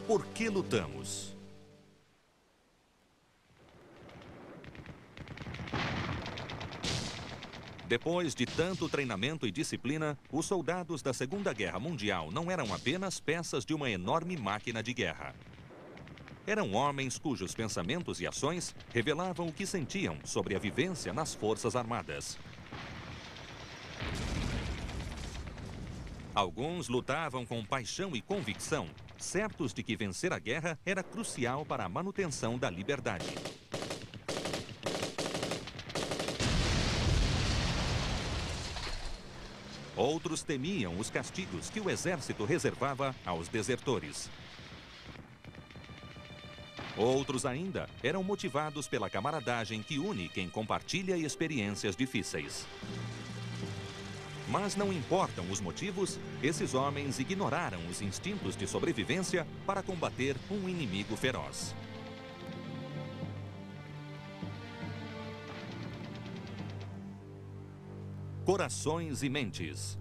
Por que lutamos? Depois de tanto treinamento e disciplina, os soldados da Segunda Guerra Mundial não eram apenas peças de uma enorme máquina de guerra. Eram homens cujos pensamentos e ações revelavam o que sentiam sobre a vivência nas Forças Armadas. Alguns lutavam com paixão e convicção, certos de que vencer a guerra era crucial para a manutenção da liberdade. Outros temiam os castigos que o exército reservava aos desertores. Outros ainda eram motivados pela camaradagem que une quem compartilha experiências difíceis. Mas não importam os motivos, esses homens ignoraram os instintos de sobrevivência para combater um inimigo feroz. Corações e mentes.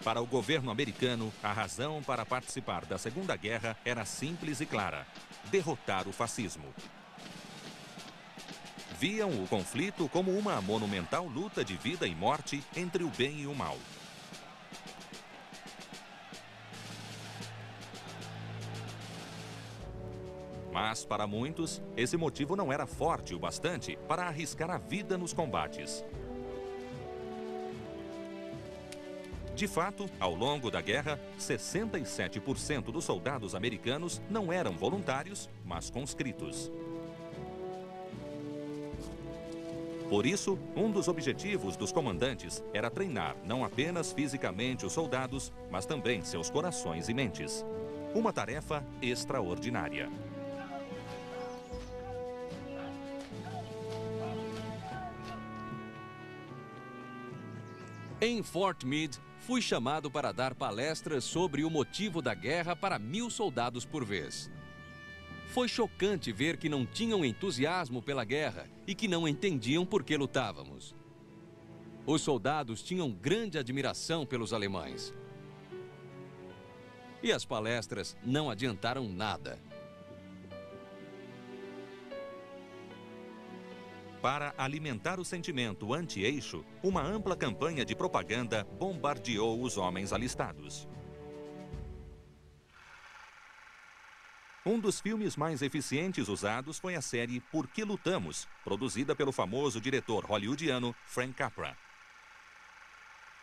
Para o governo americano, a razão para participar da Segunda Guerra era simples e clara: derrotar o fascismo. Viam o conflito como uma monumental luta de vida e morte entre o bem e o mal. Mas, para muitos, esse motivo não era forte o bastante para arriscar a vida nos combates. De fato, ao longo da guerra, 67% dos soldados americanos não eram voluntários, mas conscritos. Por isso, um dos objetivos dos comandantes era treinar não apenas fisicamente os soldados, mas também seus corações e mentes. Uma tarefa extraordinária. Em Fort Meade, fui chamado para dar palestras sobre o motivo da guerra para 1000 soldados por vez. Foi chocante ver que não tinham entusiasmo pela guerra e que não entendiam por que lutávamos. Os soldados tinham grande admiração pelos alemães. E as palestras não adiantaram nada. Para alimentar o sentimento anti-eixo, uma ampla campanha de propaganda bombardeou os homens alistados. Um dos filmes mais eficientes usados foi a série Por que Lutamos?, produzida pelo famoso diretor hollywoodiano Frank Capra.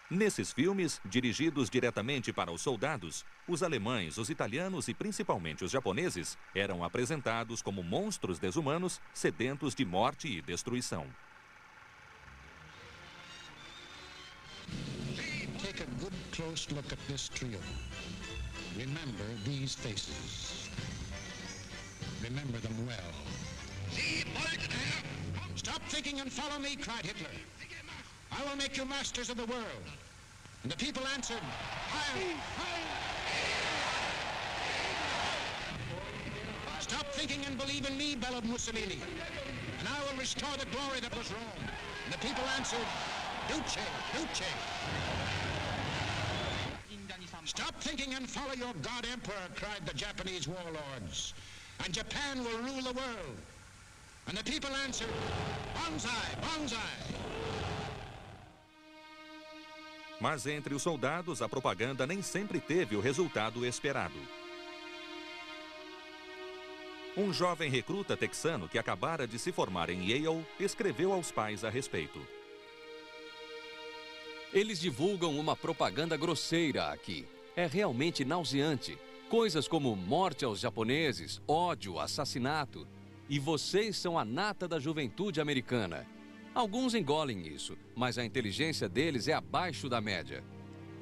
Nesses filmes, dirigidos diretamente para os soldados, os alemães, os italianos e principalmente os japoneses eram apresentados como monstros desumanos, sedentos de morte e destruição. Take a good close look at this trio. Remember these faces. Remember them well. Stop thinking and follow me, cried Hitler. I will make you masters of the world. And the people answered, Heil! Heil! Stop thinking and believe in me, bellowed Mussolini. And I will restore the glory that was Rome. And the people answered, Duce, Duce. Stop thinking and follow your God Emperor, cried the Japanese warlords. And Japan will rule the world. And the people answered, Banzai, Banzai. Mas entre os soldados, a propaganda nem sempre teve o resultado esperado. Um jovem recruta texano que acabara de se formar em Yale escreveu aos pais a respeito. Eles divulgam uma propaganda grosseira aqui. É realmente nauseante. Coisas como morte aos japoneses, ódio, assassinato. E vocês são a nata da juventude americana. Alguns engolem isso, mas a inteligência deles é abaixo da média.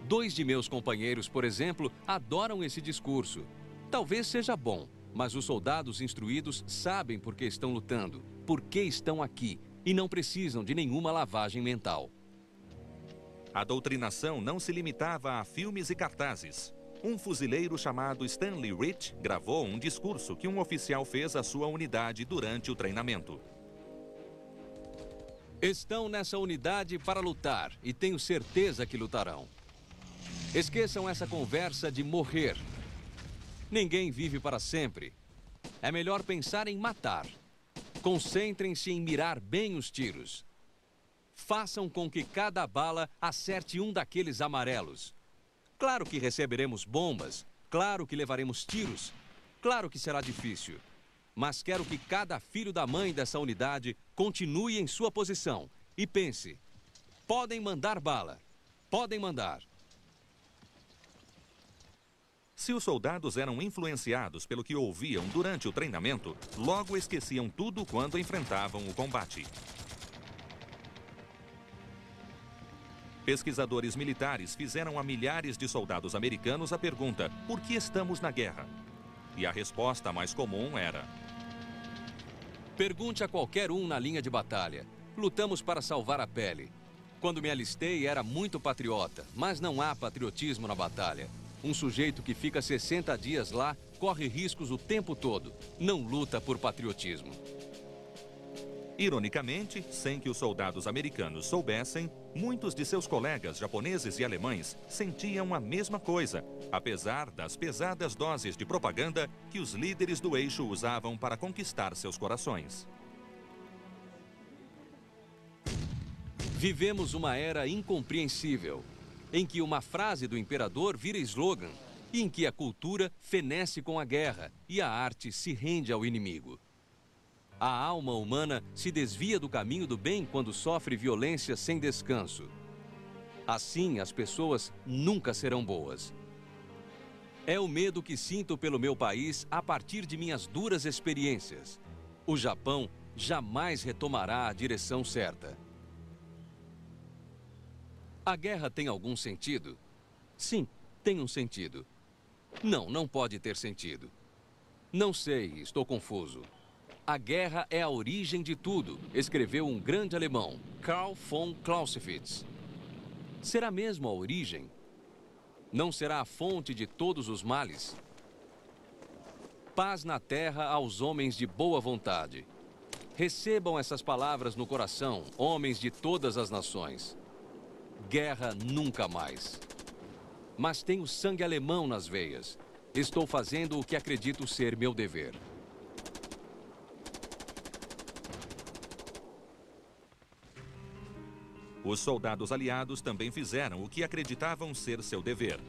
2 de meus companheiros, por exemplo, adoram esse discurso. Talvez seja bom, mas os soldados instruídos sabem por que estão lutando, por que estão aqui, e não precisam de nenhuma lavagem mental. A doutrinação não se limitava a filmes e cartazes. Um fuzileiro chamado Stanley Rich gravou um discurso que um oficial fez à sua unidade durante o treinamento. Estão nessa unidade para lutar e tenho certeza que lutarão. Esqueçam essa conversa de morrer. Ninguém vive para sempre. É melhor pensar em matar. Concentrem-se em mirar bem os tiros. Façam com que cada bala acerte um daqueles amarelos. Claro que receberemos bombas, claro que levaremos tiros, claro que será difícil. Mas quero que cada filho da mãe dessa unidade continue em sua posição e pense: podem mandar bala, podem mandar. Se os soldados eram influenciados pelo que ouviam durante o treinamento, logo esqueciam tudo quando enfrentavam o combate. Pesquisadores militares fizeram a milhares de soldados americanos a pergunta: por que estamos na guerra? E a resposta mais comum era: pergunte a qualquer um na linha de batalha. Lutamos para salvar a pele. Quando me alistei era muito patriota, mas não há patriotismo na batalha. Um sujeito que fica 60 dias lá corre riscos o tempo todo. Não luta por patriotismo. Ironicamente, sem que os soldados americanos soubessem, muitos de seus colegas japoneses e alemães sentiam a mesma coisa, apesar das pesadas doses de propaganda que os líderes do eixo usavam para conquistar seus corações. Vivemos uma era incompreensível, em que uma frase do imperador vira slogan, e em que a cultura fenece com a guerra e a arte se rende ao inimigo. A alma humana se desvia do caminho do bem quando sofre violência sem descanso. Assim, as pessoas nunca serão boas. É o medo que sinto pelo meu país a partir de minhas duras experiências. O Japão jamais retomará a direção certa. A guerra tem algum sentido? Sim, tem um sentido. Não, não pode ter sentido. Não sei, estou confuso. A guerra é a origem de tudo, escreveu um grande alemão, Karl von Clausewitz. Será mesmo a origem? Não será a fonte de todos os males? Paz na terra aos homens de boa vontade. Recebam essas palavras no coração, homens de todas as nações. Guerra nunca mais. Mas tenho sangue alemão nas veias. Estou fazendo o que acredito ser meu dever. Os soldados aliados também fizeram o que acreditavam ser seu dever.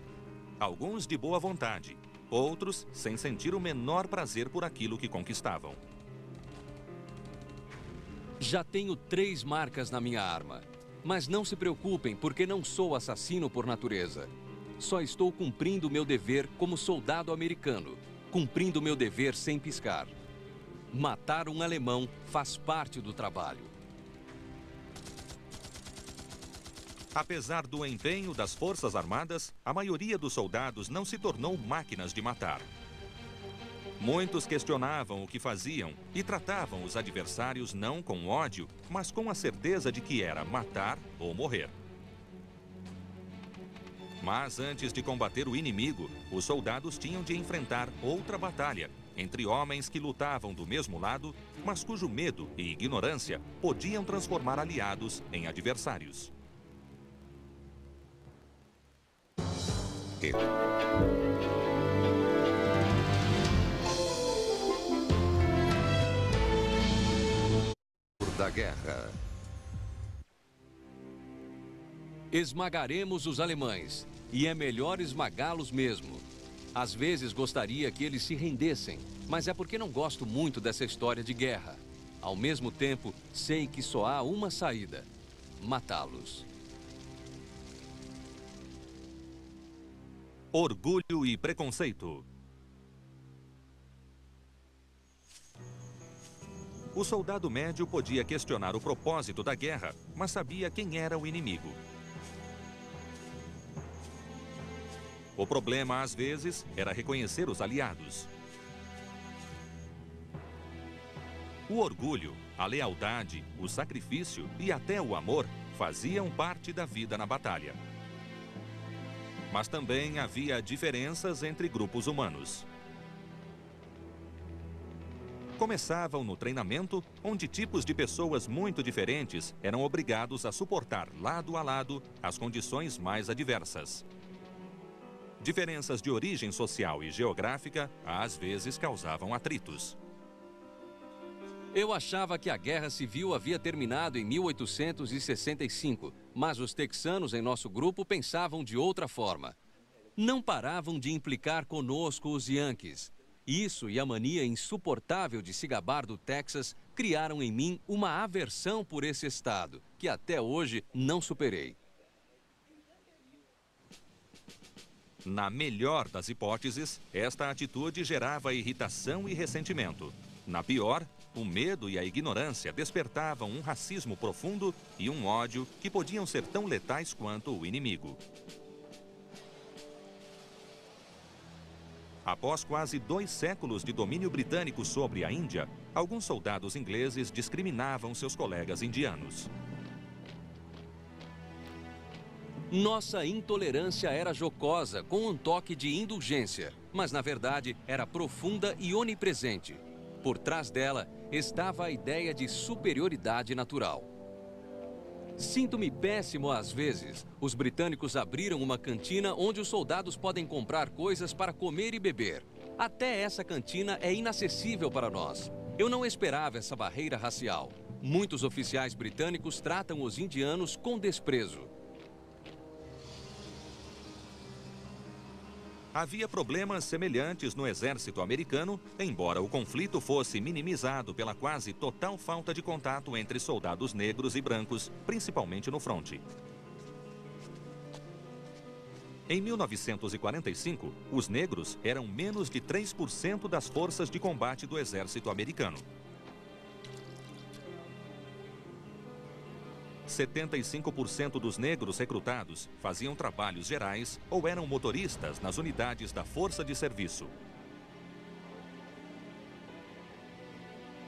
Alguns de boa vontade, outros sem sentir o menor prazer por aquilo que conquistavam. Já tenho 3 marcas na minha arma. Mas não se preocupem, porque não sou assassino por natureza. Só estou cumprindo meu dever como soldado americano, cumprindo meu dever sem piscar. Matar um alemão faz parte do trabalho. Apesar do empenho das Forças Armadas, a maioria dos soldados não se tornou máquinas de matar. Muitos questionavam o que faziam e tratavam os adversários não com ódio, mas com a certeza de que era matar ou morrer. Mas antes de combater o inimigo, os soldados tinham de enfrentar outra batalha entre homens que lutavam do mesmo lado, mas cujo medo e ignorância podiam transformar aliados em adversários. Da guerra. Esmagaremos os alemães, e é melhor esmagá-los mesmo. Às vezes gostaria que eles se rendessem, mas é porque não gosto muito dessa história de guerra. Ao mesmo tempo, sei que só há uma saída: matá-los. Orgulho e preconceito. O soldado médio podia questionar o propósito da guerra, mas sabia quem era o inimigo. O problema, às vezes, era reconhecer os aliados. O orgulho, a lealdade, o sacrifício e até o amor faziam parte da vida na batalha. Mas também havia diferenças entre grupos humanos. Começavam no treinamento, onde tipos de pessoas muito diferentes eram obrigados a suportar lado a lado as condições mais adversas. Diferenças de origem social e geográfica às vezes causavam atritos. Eu achava que a Guerra Civil havia terminado em 1865, mas os texanos em nosso grupo pensavam de outra forma. Não paravam de implicar conosco os Yankees. Isso e a mania insuportável de se gabar do Texas criaram em mim uma aversão por esse estado, que até hoje não superei. Na melhor das hipóteses, esta atitude gerava irritação e ressentimento. Na pior, o medo e a ignorância despertavam um racismo profundo e um ódio que podiam ser tão letais quanto o inimigo. Após quase 2 séculos de domínio britânico sobre a Índia, alguns soldados ingleses discriminavam seus colegas indianos. Nossa intolerância era jocosa, com um toque de indulgência, mas na verdade era profunda e onipresente. Por trás dela estava a ideia de superioridade natural. Sinto-me péssimo às vezes. Os britânicos abriram uma cantina onde os soldados podem comprar coisas para comer e beber. Até essa cantina é inacessível para nós. Eu não esperava essa barreira racial. Muitos oficiais britânicos tratam os indianos com desprezo. Havia problemas semelhantes no exército americano, embora o conflito fosse minimizado pela quase total falta de contato entre soldados negros e brancos, principalmente no fronte. Em 1945, os negros eram menos de 3% das forças de combate do exército americano. 75% dos negros recrutados faziam trabalhos gerais ou eram motoristas nas unidades da força de serviço.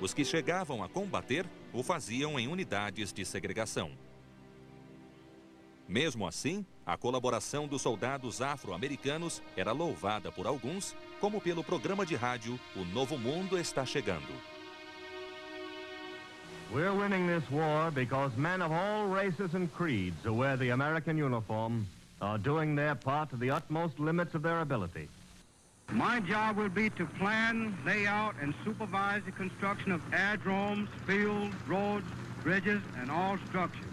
Os que chegavam a combater o faziam em unidades de segregação. Mesmo assim, a colaboração dos soldados afro-americanos era louvada por alguns, como pelo programa de rádio O Novo Mundo Está Chegando. We're winning this war because men of all races and creeds who wear the American uniform are doing their part to the utmost limits of their ability. My job will be to plan, lay out, and supervise the construction of aerodromes, fields, roads, bridges, and all structures.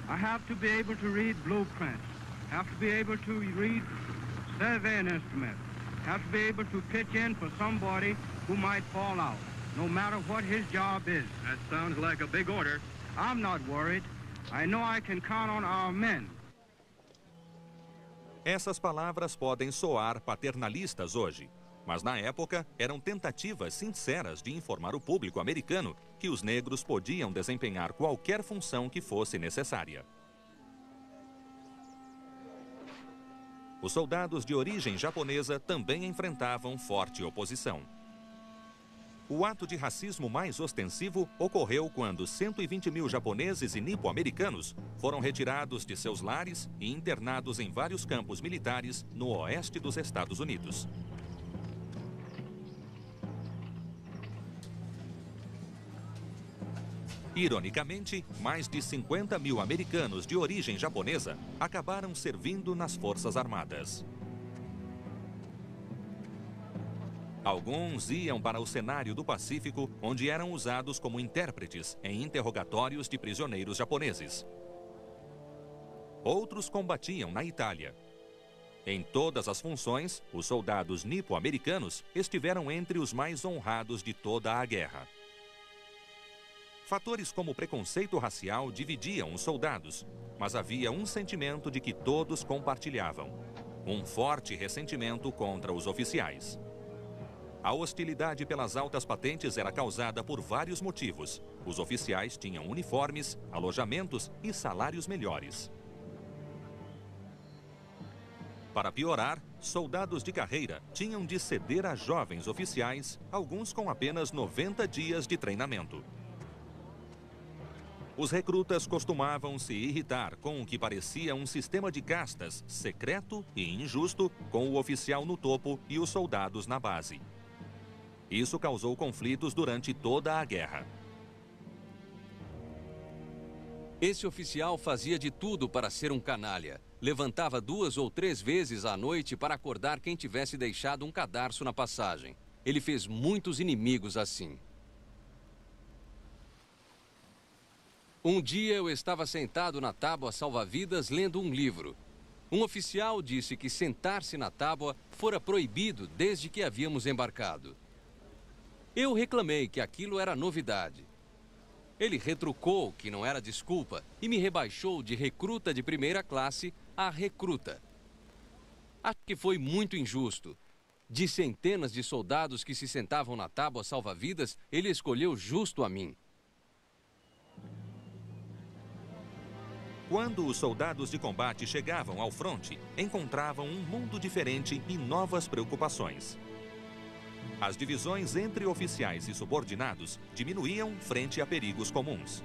I have to be able to read blueprints, have to be able to read surveying instruments, have to be able to pitch in for somebody who might fall out, no matter what his job is. That sounds like a big order. I'm not worried. I know I can count on our men. Essas palavras podem soar paternalistas hoje, mas na época eram tentativas sinceras de informar o público americano que os negros podiam desempenhar qualquer função que fosse necessária. Os soldados de origem japonesa também enfrentavam forte oposição. O ato de racismo mais ostensivo ocorreu quando 120 mil japoneses e nipo-americanos foram retirados de seus lares e internados em vários campos militares no oeste dos Estados Unidos. Ironicamente, mais de 50 mil americanos de origem japonesa acabaram servindo nas Forças Armadas. Alguns iam para o cenário do Pacífico, onde eram usados como intérpretes em interrogatórios de prisioneiros japoneses. Outros combatiam na Itália. Em todas as funções, os soldados nipo-americanos estiveram entre os mais honrados de toda a guerra. Fatores como preconceito racial dividiam os soldados, mas havia um sentimento de que todos compartilhavam: um forte ressentimento contra os oficiais. A hostilidade pelas altas patentes era causada por vários motivos. Os oficiais tinham uniformes, alojamentos e salários melhores. Para piorar, soldados de carreira tinham de ceder a jovens oficiais, alguns com apenas 90 dias de treinamento. Os recrutas costumavam se irritar com o que parecia um sistema de castas secreto e injusto, com o oficial no topo e os soldados na base. Isso causou conflitos durante toda a guerra. Esse oficial fazia de tudo para ser um canalha. levantava 2 ou 3 vezes à noite para acordar quem tivesse deixado um cadarço na passagem. Ele fez muitos inimigos assim. Um dia eu estava sentado na tábua salva-vidas lendo um livro. Um oficial disse que sentar-se na tábua fora proibido desde que havíamos embarcado. Eu reclamei que aquilo era novidade. Ele retrucou que não era desculpa e me rebaixou de recruta de primeira classe a recruta. Acho que foi muito injusto. De centenas de soldados que se sentavam na tábua salva-vidas, ele escolheu justo a mim. Quando os soldados de combate chegavam ao fronte, encontravam um mundo diferente e novas preocupações. As divisões entre oficiais e subordinados diminuíam frente a perigos comuns.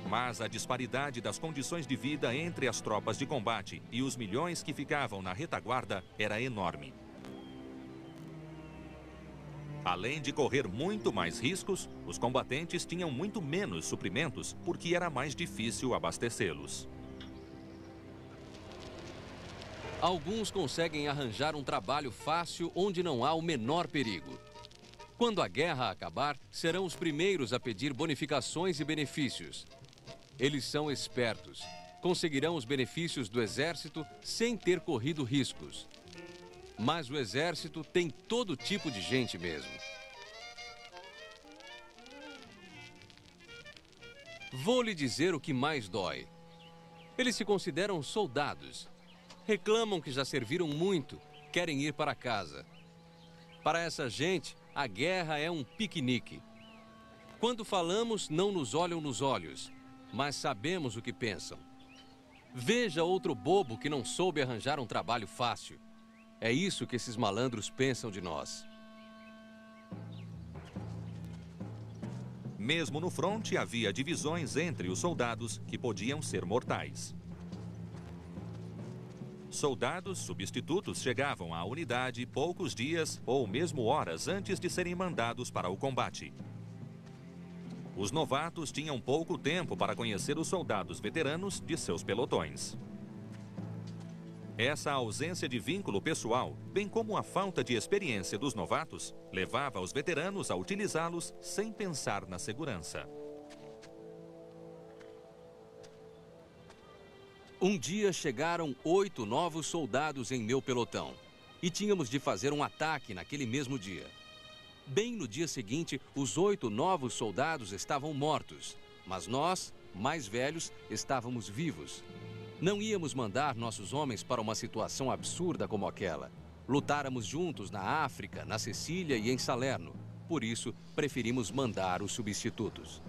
Mas a disparidade das condições de vida entre as tropas de combate e os milhões que ficavam na retaguarda era enorme. Além de correr muito mais riscos, os combatentes tinham muito menos suprimentos porque era mais difícil abastecê-los. Alguns conseguem arranjar um trabalho fácil onde não há o menor perigo. Quando a guerra acabar, serão os primeiros a pedir bonificações e benefícios. Eles são espertos. Conseguirão os benefícios do exército sem ter corrido riscos. Mas o exército tem todo tipo de gente mesmo. Vou lhe dizer o que mais dói. Eles se consideram soldados. Reclamam que já serviram muito, querem ir para casa. Para essa gente, a guerra é um piquenique. Quando falamos, não nos olham nos olhos, mas sabemos o que pensam. Veja outro bobo que não soube arranjar um trabalho fácil. É isso que esses malandros pensam de nós. Mesmo no fronte, havia divisões entre os soldados que podiam ser mortais. Soldados substitutos chegavam à unidade poucos dias ou mesmo horas antes de serem mandados para o combate. Os novatos tinham pouco tempo para conhecer os soldados veteranos de seus pelotões. Essa ausência de vínculo pessoal, bem como a falta de experiência dos novatos, levava os veteranos a utilizá-los sem pensar na segurança. Um dia chegaram 8 novos soldados em meu pelotão e tínhamos de fazer um ataque naquele mesmo dia. Bem no dia seguinte, os 8 novos soldados estavam mortos, mas nós, mais velhos, estávamos vivos. Não íamos mandar nossos homens para uma situação absurda como aquela. Lutáramos juntos na África, na Sicília e em Salerno. Por isso, preferimos mandar os substitutos.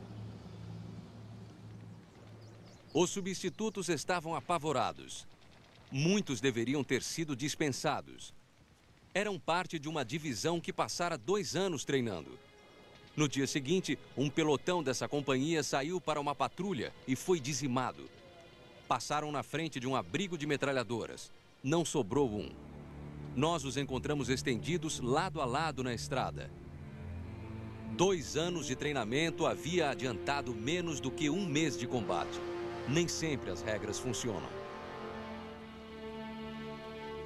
Os substitutos estavam apavorados. Muitos deveriam ter sido dispensados. Eram parte de uma divisão que passara 2 anos treinando. No dia seguinte, um pelotão dessa companhia saiu para uma patrulha e foi dizimado. Passaram na frente de um abrigo de metralhadoras. Não sobrou um. Nós os encontramos estendidos lado a lado na estrada. 2 anos de treinamento havia adiantado menos do que 1 mês de combate. Nem sempre as regras funcionam.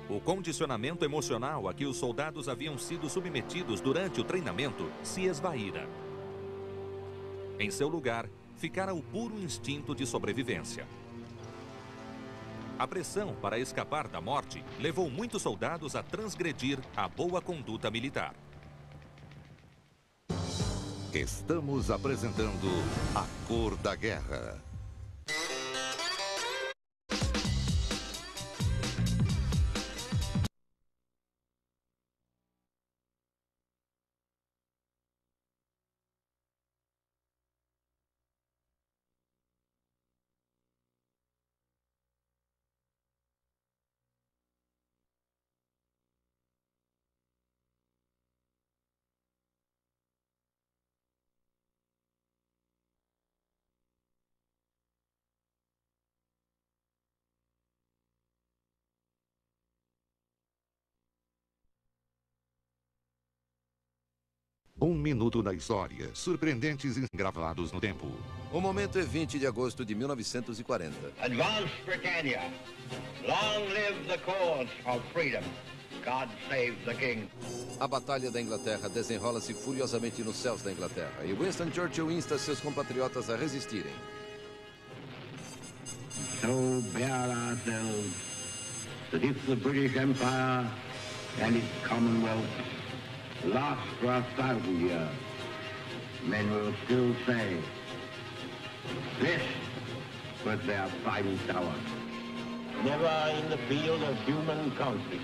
O condicionamento emocional a que os soldados haviam sido submetidos durante o treinamento se esvaíra. Em seu lugar, ficara o puro instinto de sobrevivência. A pressão para escapar da morte levou muitos soldados a transgredir a boa conduta militar. Estamos apresentando A Cor da Guerra. Um minuto na história, surpreendentes gravados no tempo. O momento é 20 de agosto de 1940. Advance, Britannia. Long live the cause of freedom. God save the King. A Batalha da Inglaterra desenrola-se furiosamente nos céus da Inglaterra e Winston Churchill insta seus compatriotas a resistirem. So bear ourselves that if the British Empire and its Commonwealth last for 1,000 years, men will still say, this was their finest hour. Never in the field of human conflict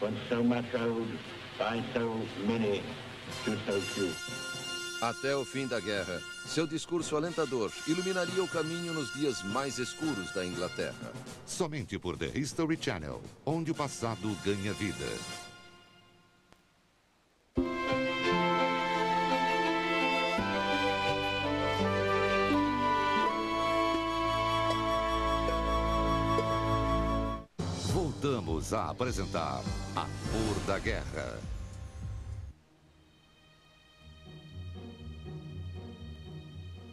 was so much owed by so many to so few. Até o fim da guerra, seu discurso alentador iluminaria o caminho nos dias mais escuros da Inglaterra. Somente por The History Channel, onde o passado ganha vida. Voltamos a apresentar A Cor da Guerra.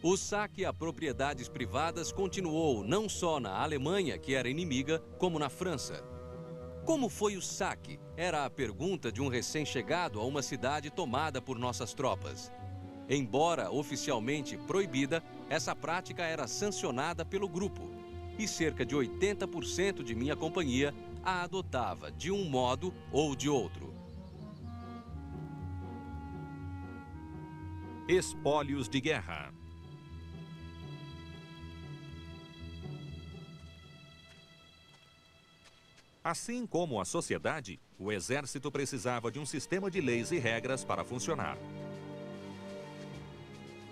O saque a propriedades privadas continuou não só na Alemanha, que era inimiga, como na França. Como foi o saque? Era a pergunta de um recém-chegado a uma cidade tomada por nossas tropas. Embora oficialmente proibida, essa prática era sancionada pelo grupo. E cerca de 80% de minha companhia a adotava de um modo ou de outro. Espólios de guerra. Assim como a sociedade, o exército precisava de um sistema de leis e regras para funcionar.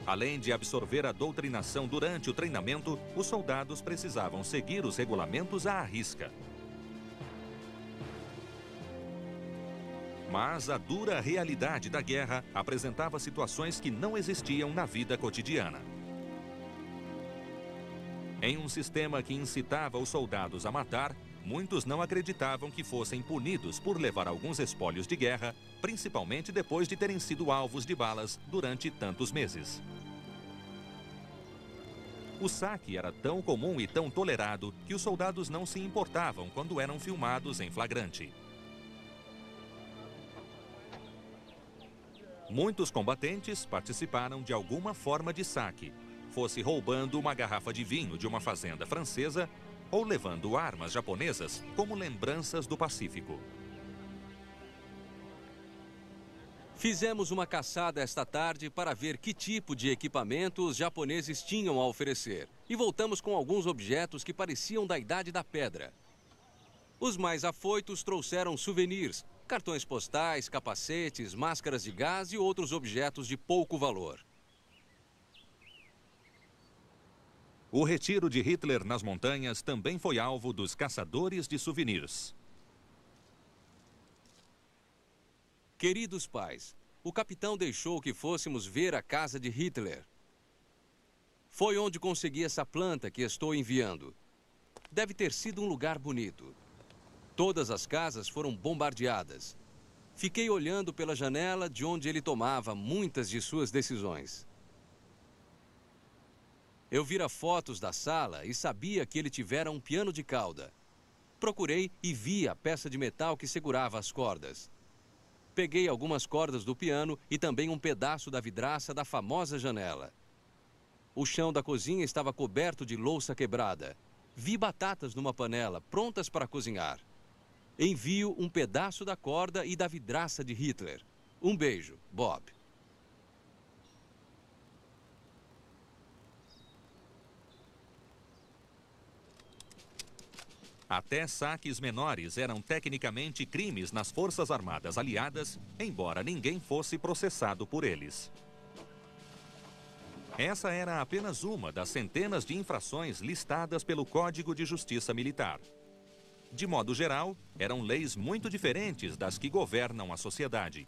Além de absorver a doutrinação durante o treinamento, os soldados precisavam seguir os regulamentos à risca. Mas a dura realidade da guerra apresentava situações que não existiam na vida cotidiana. Em um sistema que incitava os soldados a matar, muitos não acreditavam que fossem punidos por levar alguns espólios de guerra, principalmente depois de terem sido alvos de balas durante tantos meses. O saque era tão comum e tão tolerado que os soldados não se importavam quando eram filmados em flagrante. Muitos combatentes participaram de alguma forma de saque, fosse roubando uma garrafa de vinho de uma fazenda francesa ou levando armas japonesas como lembranças do Pacífico. Fizemos uma caçada esta tarde para ver que tipo de equipamento os japoneses tinham a oferecer e voltamos com alguns objetos que pareciam da Idade da Pedra. Os mais afoitos trouxeram souvenirs, cartões postais, capacetes, máscaras de gás e outros objetos de pouco valor. O retiro de Hitler nas montanhas também foi alvo dos caçadores de souvenirs. Queridos pais, o capitão deixou que fôssemos ver a casa de Hitler. Foi onde consegui essa planta que estou enviando. Deve ter sido um lugar bonito. Todas as casas foram bombardeadas. Fiquei olhando pela janela de onde ele tomava muitas de suas decisões. Eu vira fotos da sala e sabia que ele tivera um piano de cauda. Procurei e vi a peça de metal que segurava as cordas. Peguei algumas cordas do piano e também um pedaço da vidraça da famosa janela. O chão da cozinha estava coberto de louça quebrada. Vi batatas numa panela, prontas para cozinhar. Envio um pedaço da corda e da vidraça de Hitler. Um beijo, Bob. Até saques menores eram tecnicamente crimes nas Forças Armadas Aliadas, embora ninguém fosse processado por eles. Essa era apenas uma das centenas de infrações listadas pelo Código de Justiça Militar. De modo geral, eram leis muito diferentes das que governam a sociedade.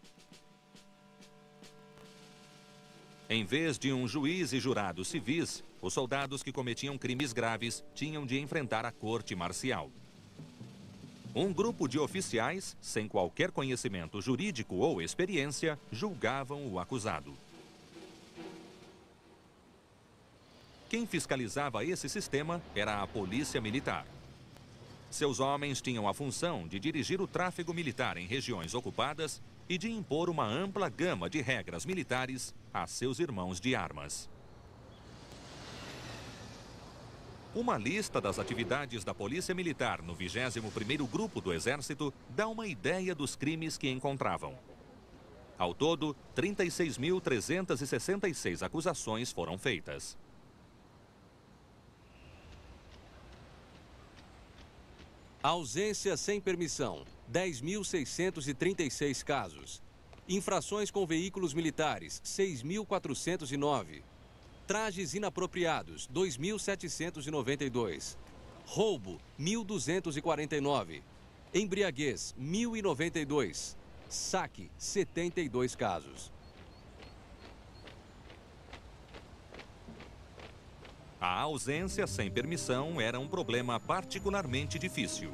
Em vez de um juiz e jurados civis, os soldados que cometiam crimes graves tinham de enfrentar a corte marcial. Um grupo de oficiais, sem qualquer conhecimento jurídico ou experiência, julgavam o acusado. Quem fiscalizava esse sistema era a polícia militar. Seus homens tinham a função de dirigir o tráfego militar em regiões ocupadas e de impor uma ampla gama de regras militares a seus irmãos de armas. Uma lista das atividades da Polícia Militar no 21º Grupo do Exército dá uma ideia dos crimes que encontravam. Ao todo, 36.366 acusações foram feitas. Ausência sem permissão, 10.636 casos. Infrações com veículos militares, 6.409. Trajes inapropriados, 2.792. Roubo, 1.249. Embriaguez, 1.092. Saque, 72 casos. A ausência sem permissão era um problema particularmente difícil.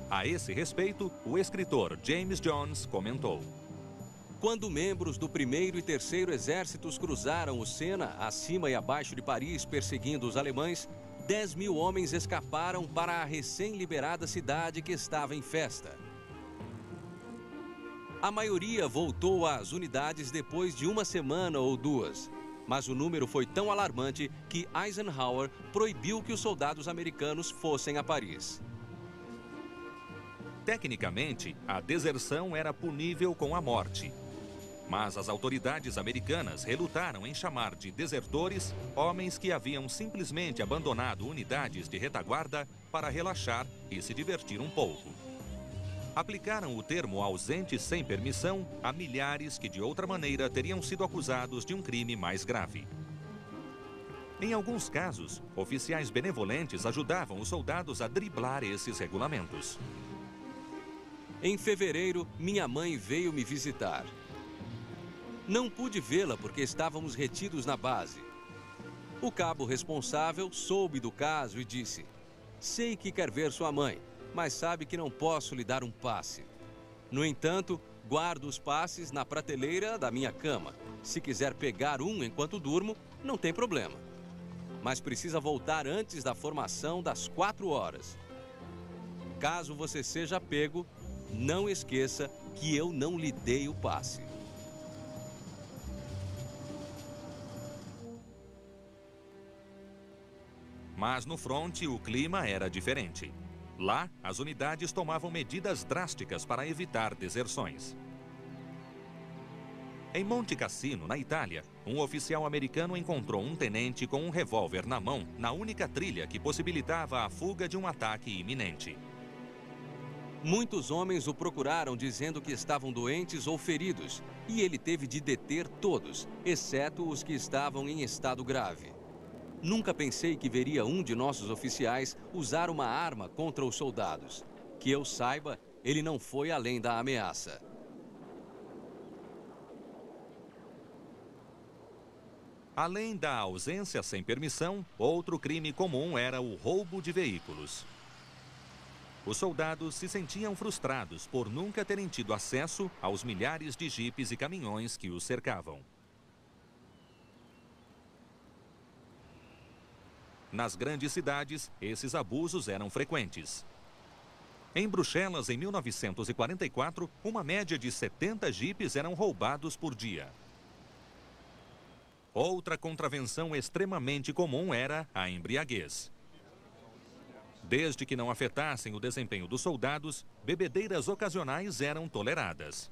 A esse respeito, o escritor James Jones comentou: quando membros do 1º e 3º Exércitos cruzaram o Sena, acima e abaixo de Paris, perseguindo os alemães, 10.000 homens escaparam para a recém-liberada cidade que estava em festa. A maioria voltou às unidades depois de uma semana ou duas. Mas o número foi tão alarmante que Eisenhower proibiu que os soldados americanos fossem a Paris. Tecnicamente, a deserção era punível com a morte. Mas as autoridades americanas relutaram em chamar de desertores homens que haviam simplesmente abandonado unidades de retaguarda para relaxar e se divertir um pouco. Aplicaram o termo ausente sem permissão a milhares que de outra maneira teriam sido acusados de um crime mais grave. Em alguns casos, oficiais benevolentes ajudavam os soldados a driblar esses regulamentos. Em fevereiro, minha mãe veio me visitar. Não pude vê-la porque estávamos retidos na base. O cabo responsável soube do caso e disse: sei que quer ver sua mãe, mas sabe que não posso lhe dar um passe. No entanto, guardo os passes na prateleira da minha cama. Se quiser pegar um enquanto durmo, não tem problema. Mas precisa voltar antes da formação das 4 horas. Caso você seja pego, não esqueça que eu não lhe dei o passe. Mas no fronte o clima era diferente. Lá, as unidades tomavam medidas drásticas para evitar deserções. Em Monte Cassino, na Itália, um oficial americano encontrou um tenente com um revólver na mão na única trilha que possibilitava a fuga de um ataque iminente. Muitos homens o procuraram dizendo que estavam doentes ou feridos, e ele teve de deter todos, exceto os que estavam em estado grave. Nunca pensei que veria um de nossos oficiais usar uma arma contra os soldados. Que eu saiba, ele não foi além da ameaça. Além da ausência sem permissão, outro crime comum era o roubo de veículos. Os soldados se sentiam frustrados por nunca terem tido acesso aos milhares de jipes e caminhões que os cercavam. Nas grandes cidades, esses abusos eram frequentes. Em Bruxelas, em 1944, uma média de 70 jipes eram roubados por dia. Outra contravenção extremamente comum era a embriaguez. Desde que não afetassem o desempenho dos soldados, bebedeiras ocasionais eram toleradas.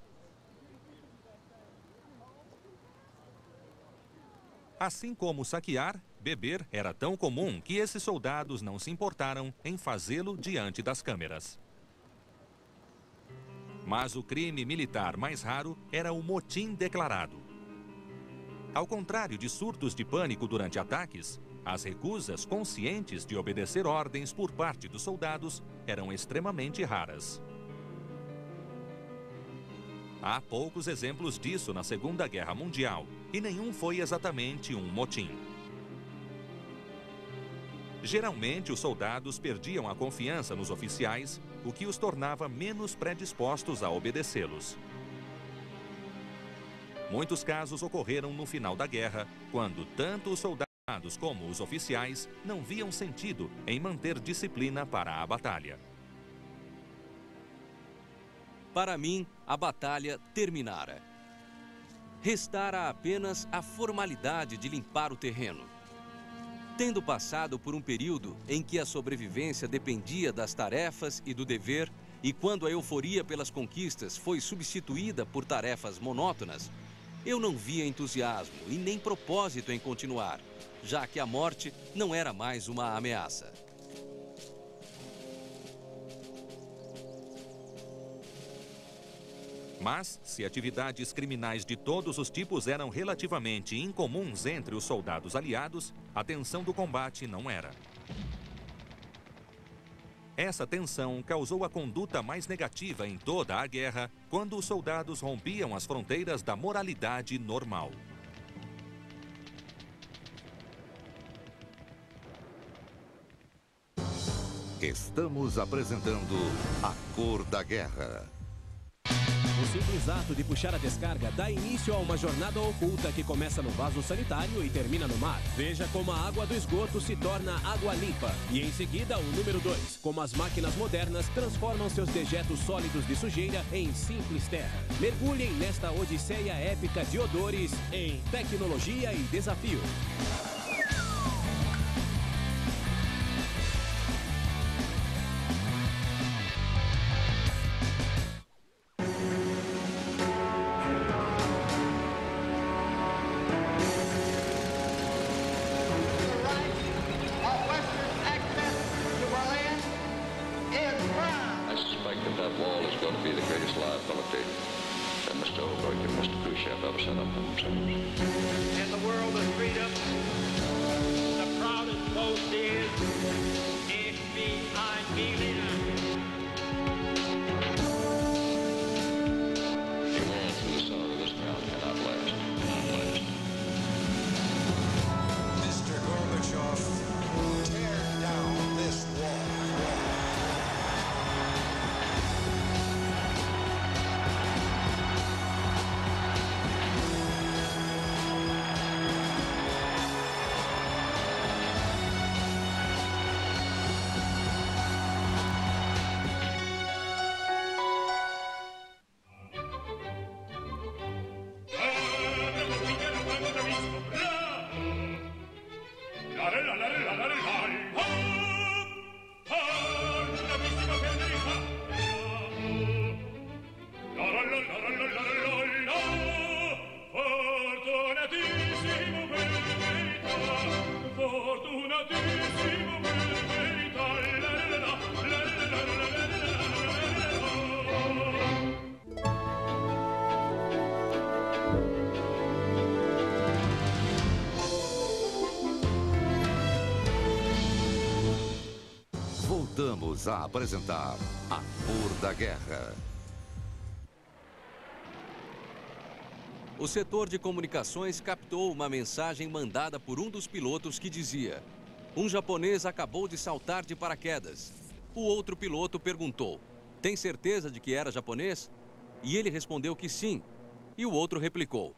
Assim como saquear, beber era tão comum que esses soldados não se importaram em fazê-lo diante das câmeras. Mas o crime militar mais raro era o motim declarado. Ao contrário de surtos de pânico durante ataques, as recusas conscientes de obedecer ordens por parte dos soldados eram extremamente raras. Há poucos exemplos disso na Segunda Guerra Mundial, e nenhum foi exatamente um motim. Geralmente, os soldados perdiam a confiança nos oficiais o que os tornava menos predispostos a obedecê-los. Muitos casos ocorreram no final da guerra, quando tanto os soldados como os oficiais não viam sentido em manter disciplina para a batalha. Para mim, a batalha terminara. Restara apenas a formalidade de limpar o terreno. Tendo passado por um período em que a sobrevivência dependia das tarefas e do dever, e quando a euforia pelas conquistas foi substituída por tarefas monótonas, eu não via entusiasmo e nem propósito em continuar, já que a morte não era mais uma ameaça. Mas, se atividades criminais de todos os tipos eram relativamente incomuns entre os soldados aliados, a tensão do combate não era. Essa tensão causou a conduta mais negativa em toda a guerra, quando os soldados rompiam as fronteiras da moralidade normal. Estamos apresentando A Cor da Guerra. O simples ato de puxar a descarga dá início a uma jornada oculta que começa no vaso sanitário e termina no mar. Veja como a água do esgoto se torna água limpa. E em seguida, o número 2, como as máquinas modernas transformam seus dejetos sólidos de sujeira em simples terra. Mergulhem nesta odisseia épica de odores em tecnologia e desafio. Voltamos a apresentar A Cor da Guerra. O setor de comunicações captou uma mensagem mandada por um dos pilotos que dizia: um japonês acabou de saltar de paraquedas. O outro piloto perguntou: tem certeza de que era japonês? E ele respondeu que sim. E o outro replicou: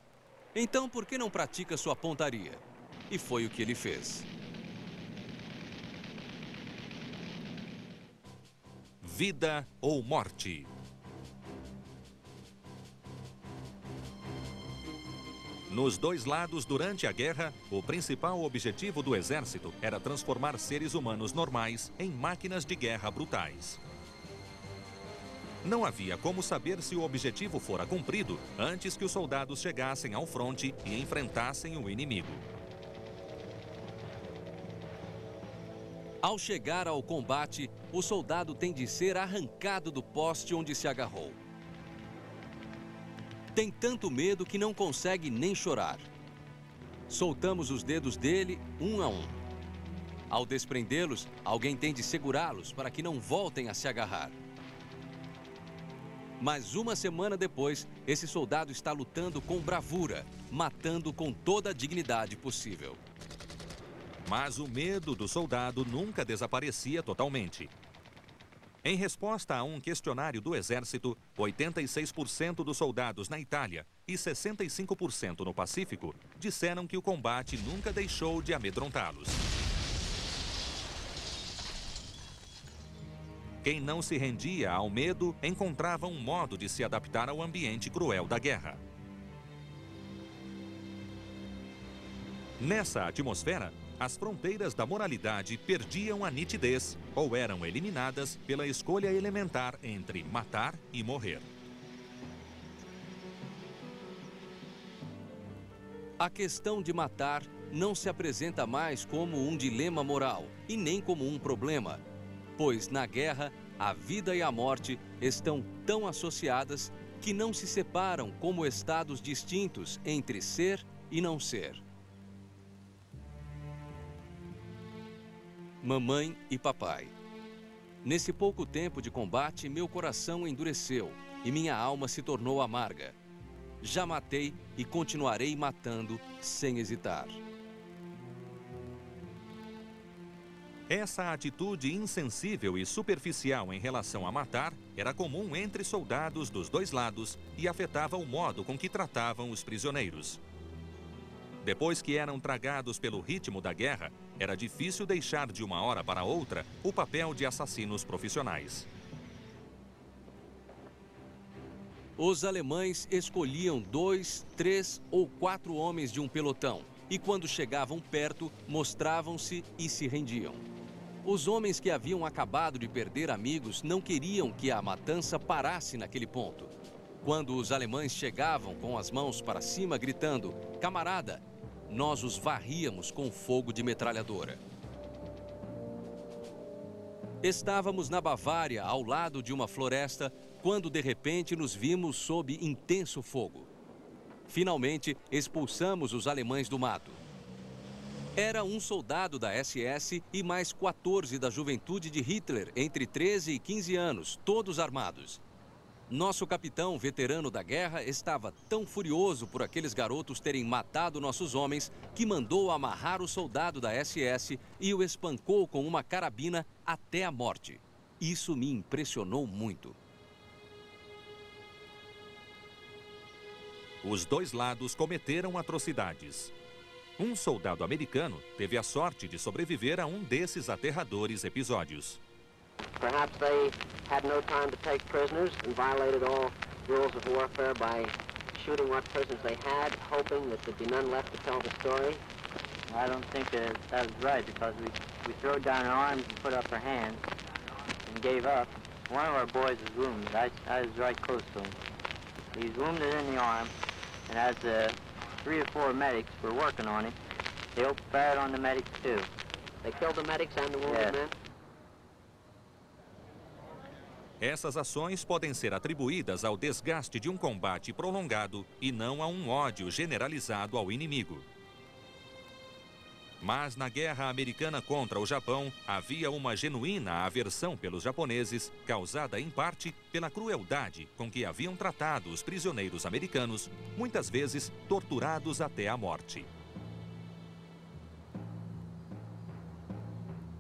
então por que não pratica sua pontaria? E foi o que ele fez. Vida ou morte. Nos dois lados, durante a guerra, o principal objetivo do exército era transformar seres humanos normais em máquinas de guerra brutais. Não havia como saber se o objetivo fora cumprido antes que os soldados chegassem ao fronte e enfrentassem o inimigo. Ao chegar ao combate, o soldado tem de ser arrancado do poste onde se agarrou. Tem tanto medo que não consegue nem chorar. Soltamos os dedos dele um a um. Ao desprendê-los, alguém tem de segurá-los para que não voltem a se agarrar. Mas uma semana depois, esse soldado está lutando com bravura, matando com toda a dignidade possível. Mas o medo do soldado nunca desaparecia totalmente. Em resposta a um questionário do Exército, 86% dos soldados na Itália e 65% no Pacífico disseram que o combate nunca deixou de amedrontá-los. Quem não se rendia ao medo encontrava um modo de se adaptar ao ambiente cruel da guerra. Nessa atmosfera, as fronteiras da moralidade perdiam a nitidez ou eram eliminadas pela escolha elementar entre matar e morrer. A questão de matar não se apresenta mais como um dilema moral e nem como um problema, pois na guerra a vida e a morte estão tão associadas que não se separam como estados distintos entre ser e não ser. Mamãe e papai. Nesse pouco tempo de combate, meu coração endureceu e minha alma se tornou amarga. Já matei e continuarei matando sem hesitar. Essa atitude insensível e superficial em relação a matar era comum entre soldados dos dois lados e afetava o modo com que tratavam os prisioneiros. Depois que eram tragados pelo ritmo da guerra, era difícil deixar de uma hora para outra o papel de assassinos profissionais. Os alemães escolhiam 2, 3 ou 4 homens de um pelotão e, quando chegavam perto, mostravam-se e se rendiam. Os homens que haviam acabado de perder amigos não queriam que a matança parasse naquele ponto. Quando os alemães chegavam com as mãos para cima gritando "Camarada!", nós os varríamos com fogo de metralhadora. Estávamos na Bavária, ao lado de uma floresta, quando de repente nos vimos sob intenso fogo. Finalmente, expulsamos os alemães do mato. Era um soldado da SS e mais 14 da juventude de Hitler, entre 13 e 15 anos, todos armados. Nosso capitão, veterano da guerra, estava tão furioso por aqueles garotos terem matado nossos homens que mandou amarrar o soldado da SS e o espancou com uma carabina até a morte. Isso me impressionou muito. Os dois lados cometeram atrocidades. Um soldado americano teve a sorte de sobreviver a um desses aterradores episódios. Perhaps they had no time to take prisoners and violated all rules of warfare by shooting what prisoners they had, hoping that there'd be none left to tell the story. I don't think that was right, because we threw down our arms and put up our hands and gave up. One of our boys was wounded. I was right close to him. He was wounded in the arm, and as 3 or 4 medics were working on him, they opened fire on the medics too. They killed the medics and the wounded men? Essas ações podem ser atribuídas ao desgaste de um combate prolongado e não a um ódio generalizado ao inimigo. Mas na guerra americana contra o Japão, havia uma genuína aversão pelos japoneses, causada em parte pela crueldade com que haviam tratado os prisioneiros americanos, muitas vezes torturados até a morte.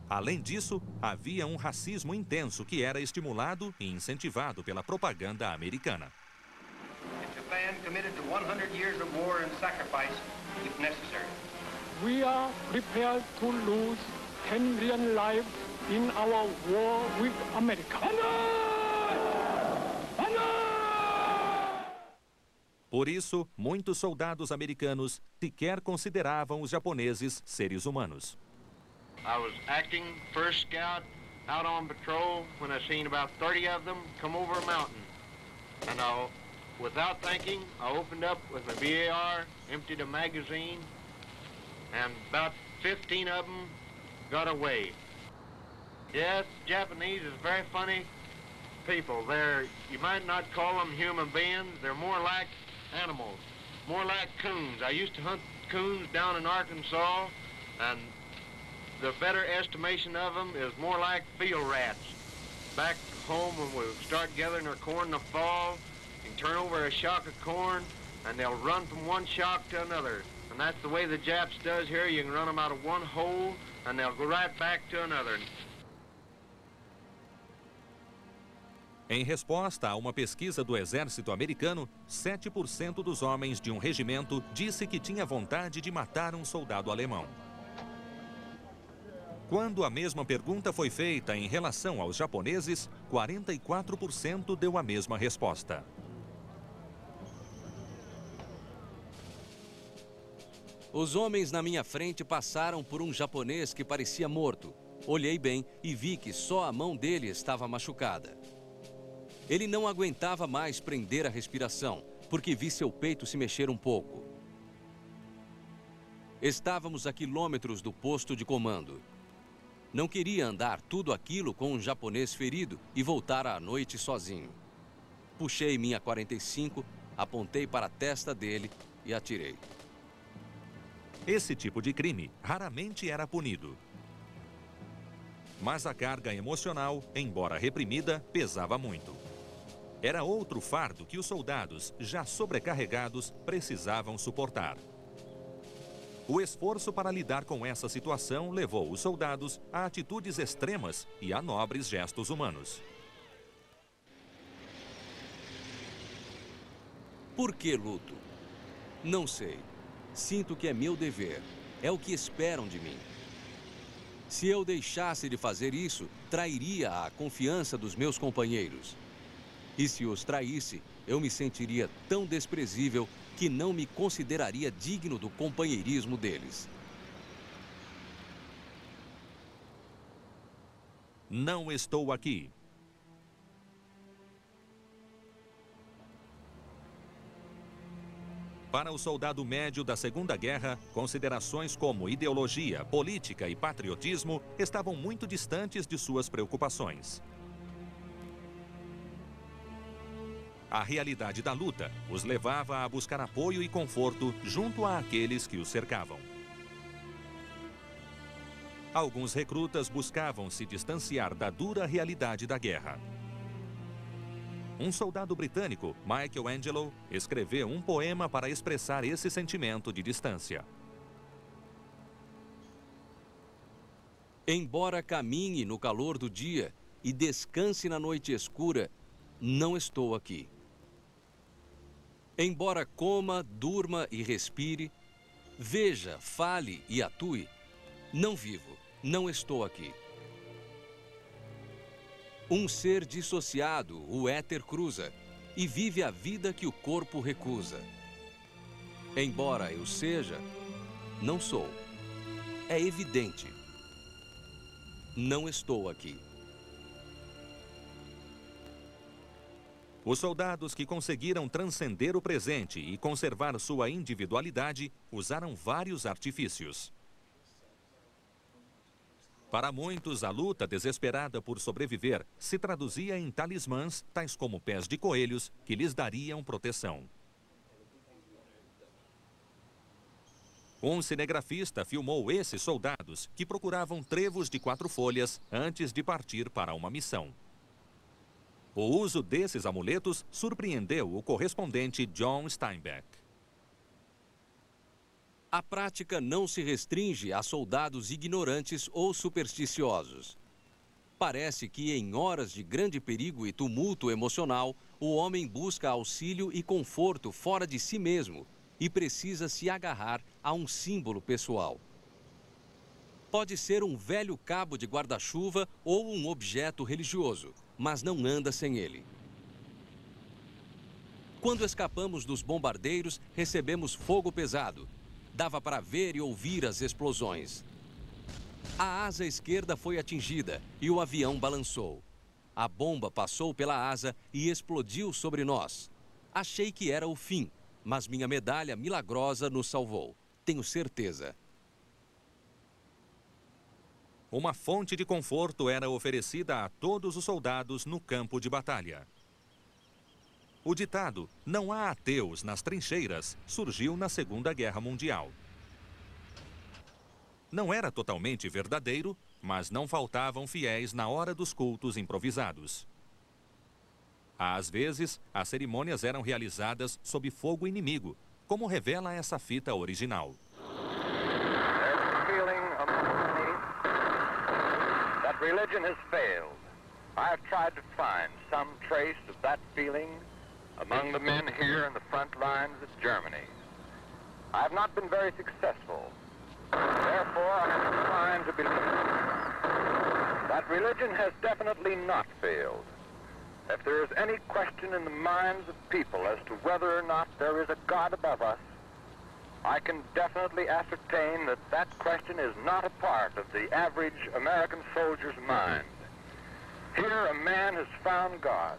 Além disso, havia um racismo intenso que era estimulado e incentivado pela propaganda americana. Japan committed to 100 years of war and sacrifice if necessary. We are prepared to lose 10 million lives in our war with America. Por isso, muitos soldados americanos sequer consideravam os japoneses seres humanos. I was acting first scout out on patrol when I seen about 30 of them come over a mountain. And without thinking, I opened up with my BAR, emptied a magazine, and about 15 of them got away. Yes, Japanese is very funny people. You might not call them human beings. They're more like animals, more like coons. I used to hunt coons down in Arkansas, and the better estimation of them is more like field rats. Back home when we start gathering our corn in the fall, you can turn over a shock of corn and they'll run from one shock to another. And that's the way the Japs does here. You can run them out of one hole and they'll go right back to another. Em resposta a uma pesquisa do exército americano, 7% dos homens de um regimento disse que tinha vontade de matar um soldado alemão. Quando a mesma pergunta foi feita em relação aos japoneses, 44% deu a mesma resposta. Os homens na minha frente passaram por um japonês que parecia morto. Olhei bem e vi que só a mão dele estava machucada. Ele não aguentava mais prender a respiração, porque vi seu peito se mexer um pouco. Estávamos a quilômetros do posto de comando. Não queria andar tudo aquilo com um japonês ferido e voltar à noite sozinho. Puxei minha 45, apontei para a testa dele e atirei. Esse tipo de crime raramente era punido. Mas a carga emocional, embora reprimida, pesava muito. Era outro fardo que os soldados, já sobrecarregados, precisavam suportar. O esforço para lidar com essa situação levou os soldados a atitudes extremas e a nobres gestos humanos. Por que luto? Não sei. Sinto que é meu dever. É o que esperam de mim. Se eu deixasse de fazer isso, trairia a confiança dos meus companheiros. E se os traísse, eu me sentiria tão desprezível que não me consideraria digno do companheirismo deles. Não estou aqui. Para o soldado médio da Segunda Guerra, considerações como ideologia, política e patriotismo estavam muito distantes de suas preocupações. A realidade da luta os levava a buscar apoio e conforto junto àqueles que os cercavam. Alguns recrutas buscavam se distanciar da dura realidade da guerra. Um soldado britânico, Michelangelo, escreveu um poema para expressar esse sentimento de distância. Embora caminhe no calor do dia e descanse na noite escura, não estou aqui. Embora coma, durma e respire, veja, fale e atue, não vivo, não estou aqui. Um ser dissociado, o éter cruza, e vive a vida que o corpo recusa. Embora eu seja, não sou. É evidente. Não estou aqui. Os soldados que conseguiram transcender o presente e conservar sua individualidade usaram vários artifícios. Para muitos, a luta desesperada por sobreviver se traduzia em talismãs, tais como pés de coelhos, que lhes dariam proteção. Um cinegrafista filmou esses soldados que procuravam trevos de 4 folhas antes de partir para uma missão. O uso desses amuletos surpreendeu o correspondente John Steinbeck. A prática não se restringe a soldados ignorantes ou supersticiosos. Parece que em horas de grande perigo e tumulto emocional, o homem busca auxílio e conforto fora de si mesmo e precisa se agarrar a um símbolo pessoal. Pode ser um velho cabo de guarda-chuva ou um objeto religioso, mas não anda sem ele. Quando escapamos dos bombardeiros, recebemos fogo pesado. Dava para ver e ouvir as explosões. A asa esquerda foi atingida e o avião balançou. A bomba passou pela asa e explodiu sobre nós. Achei que era o fim, mas minha medalha milagrosa nos salvou. Tenho certeza. Uma fonte de conforto era oferecida a todos os soldados no campo de batalha. O ditado "não há ateus nas trincheiras" surgiu na Segunda Guerra Mundial. Não era totalmente verdadeiro, mas não faltavam fiéis na hora dos cultos improvisados. Às vezes, as cerimônias eram realizadas sob fogo inimigo, como revela essa fita original. Religion has failed. I have tried to find some trace of that feeling among the men here in the front lines of Germany. I have not been very successful. Therefore, I am inclined to believe that religion has definitely not failed. If there is any question in the minds of people as to whether or not there is a God above us, I can definitely ascertain that that question is not a part of the average American soldier's mind. Here a man has found God.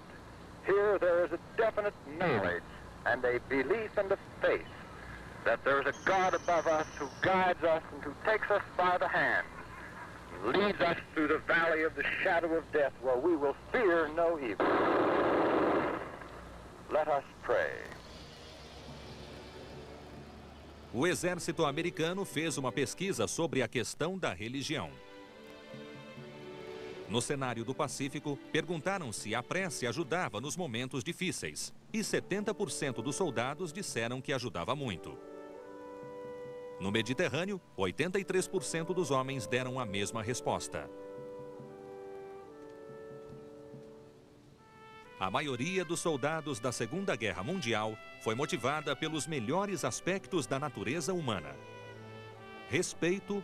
Here there is a definite knowledge and a belief and a faith that there is a God above us who guides us and who takes us by the hand and leads us through the valley of the shadow of death where we will fear no evil. Let us pray. O exército americano fez uma pesquisa sobre a questão da religião. No cenário do Pacífico, perguntaram se a prece ajudava nos momentos difíceis, e 70% dos soldados disseram que ajudava muito. No Mediterrâneo, 83% dos homens deram a mesma resposta. A maioria dos soldados da Segunda Guerra Mundial foi motivada pelos melhores aspectos da natureza humana: respeito,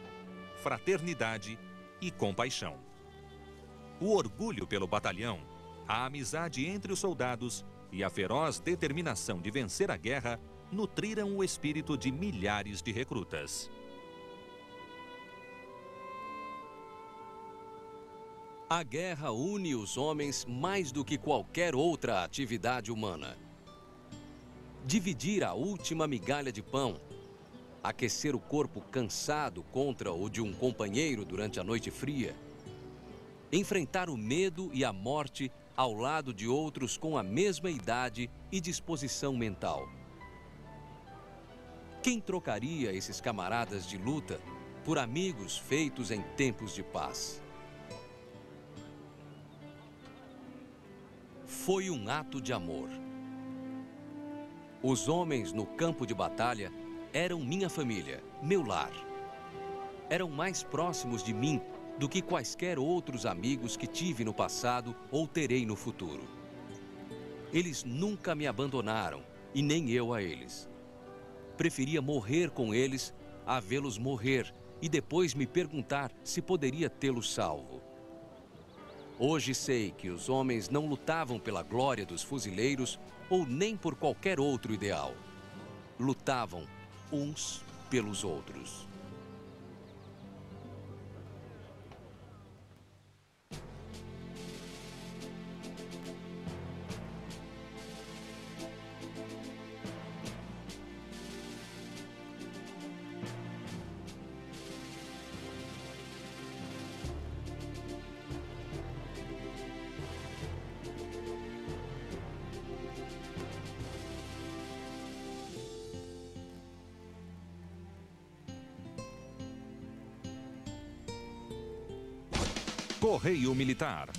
fraternidade e compaixão. O orgulho pelo batalhão, a amizade entre os soldados e a feroz determinação de vencer a guerra nutriram o espírito de milhares de recrutas. A guerra une os homens mais do que qualquer outra atividade humana. Dividir a última migalha de pão, aquecer o corpo cansado contra o de um companheiro durante a noite fria, enfrentar o medo e a morte ao lado de outros com a mesma idade e disposição mental. Quem trocaria esses camaradas de luta por amigos feitos em tempos de paz? Foi um ato de amor. Os homens no campo de batalha eram minha família, meu lar. Eram mais próximos de mim do que quaisquer outros amigos que tive no passado ou terei no futuro. Eles nunca me abandonaram e nem eu a eles. Preferia morrer com eles a vê-los morrer e depois me perguntar se poderia tê-los salvo. Hoje sei que os homens não lutavam pela glória dos fuzileiros ou nem por qualquer outro ideal. Lutavam uns pelos outros. Correio Militar.